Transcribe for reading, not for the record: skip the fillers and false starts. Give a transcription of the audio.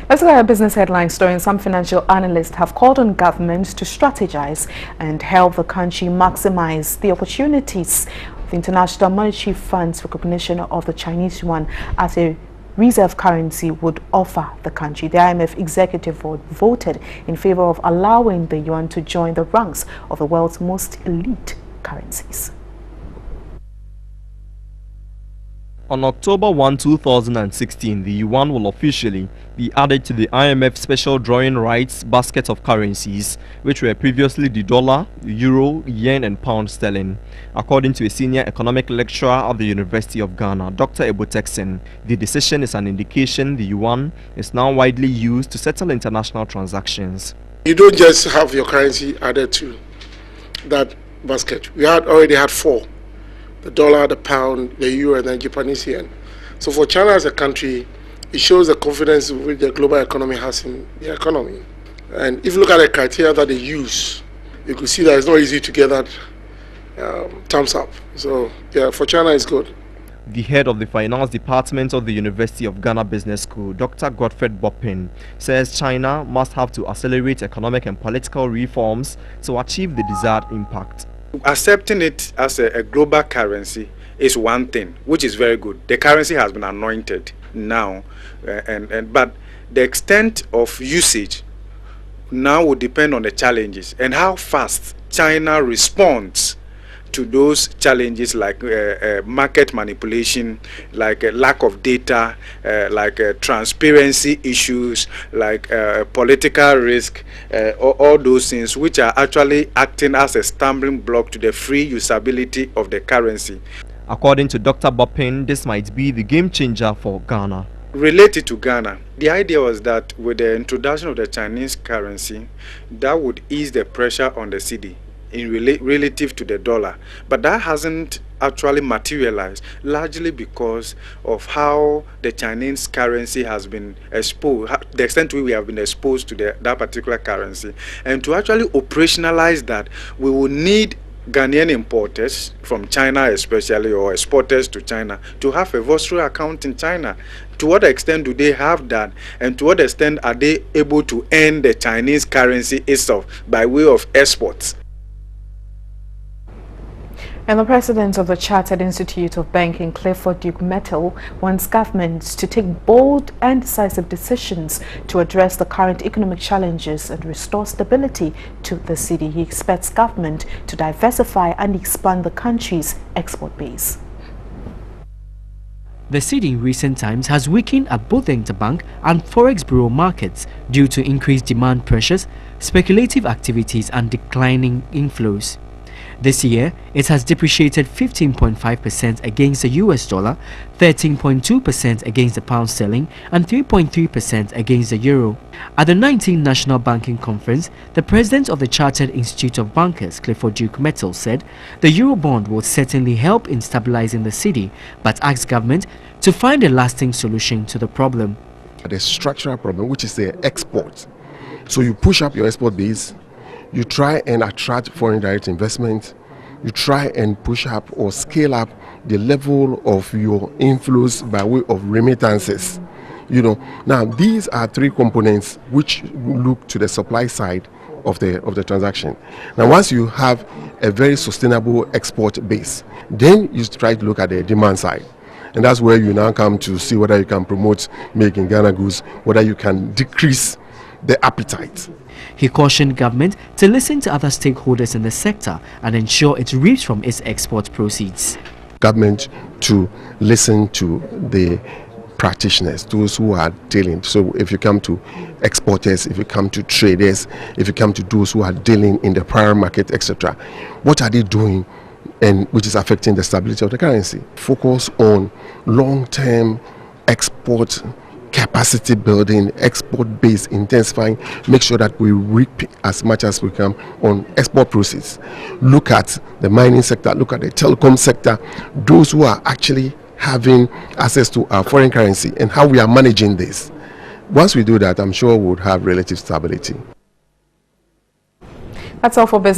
Let's look at a business headline story. Some financial analysts have called on governments to strategize and help the country maximize the opportunities of the International Monetary Fund's recognition of the Chinese yuan as a reserve currency would offer the country. The IMF executive board voted in favor of allowing the yuan to join the ranks of the world's most elite currencies. On October 1, 2016, the yuan will officially be added to the IMF special drawing rights basket of currencies, which were previously the dollar, euro, yen and pound sterling. According to a senior economic lecturer at the University of Ghana, Dr. Eboteksen, the decision is an indication the yuan is now widely used to settle international transactions. You don't just have your currency added to that basket. We already had four: the dollar, the pound, the euro, and the Japanese yen. So for China as a country, it shows the confidence which the global economy has in the economy. And if you look at the criteria that they use, you could see that it's not easy to get that thumbs up. So yeah, for China it's good. The head of the finance department of the University of Ghana Business School, Dr. Godfred Boppin, says China must have to accelerate economic and political reforms to achieve the desired impact. Accepting it as a global currency is one thing, which is very good. The currency has been anointed now, but the extent of usage now will depend on the challenges and how fast China responds to those challenges, like market manipulation, like lack of data, like transparency issues, like political risk, all those things which are actually acting as a stumbling block to the free usability of the currency. According to Dr. Boppin, this might be the game changer for Ghana. Related to Ghana, the idea was that with the introduction of the Chinese currency, that would ease the pressure on the cedi in relative to the dollar, but that hasn't actually materialized, largely because of how the Chinese currency has been exposed, the extent to which we have been exposed to that particular currency. And to actually operationalize that, we will need Ghanaian importers from China especially, or exporters to China, to have a virtual account in China. To what extent do they have that, and to what extent are they able to earn the Chinese currency itself by way of exports? And the president of the Chartered Institute of Banking, Clifford Duke Metal, wants governments to take bold and decisive decisions to address the current economic challenges and restore stability to the cedi. He expects government to diversify and expand the country's export base. The cedi in recent times has weakened at both the interbank and forex bureau markets due to increased demand pressures, speculative activities and declining inflows. This year, it has depreciated 15.5% against the US dollar, 13.2% against the pound sterling, and 3.3% against the euro. At the 19th National Banking Conference, the president of the Chartered Institute of Bankers, Clifford Duke Metal, said the Eurobond will certainly help in stabilizing the cedi, but asked government to find a lasting solution to the problem. The structural problem, which is the export. So you push up your export base, you try and attract foreign direct investment, you try and push up or scale up the level of your inflows by way of remittances. Now these are three components which look to the supply side of the transaction. Now once you have a very sustainable export base, then you try to look at the demand side. And that's where you now come to see whether you can promote making Ghana goods, whether you can decrease the appetite. He cautioned government to listen to other stakeholders in the sector and ensure it reaps from its export proceeds. Government to listen to the practitioners, those who are dealing. So if you come to exporters, if you come to traders, if you come to those who are dealing in the prior market, etc., what are they doing and which is affecting the stability of the currency? Focus on long-term export capacity building, export base intensifying, make sure that we reap as much as we can on export proceeds. Look at the mining sector, look at the telecom sector, those who are actually having access to our foreign currency and how we are managing this. Once we do that, I'm sure we would have relative stability. That's all for business.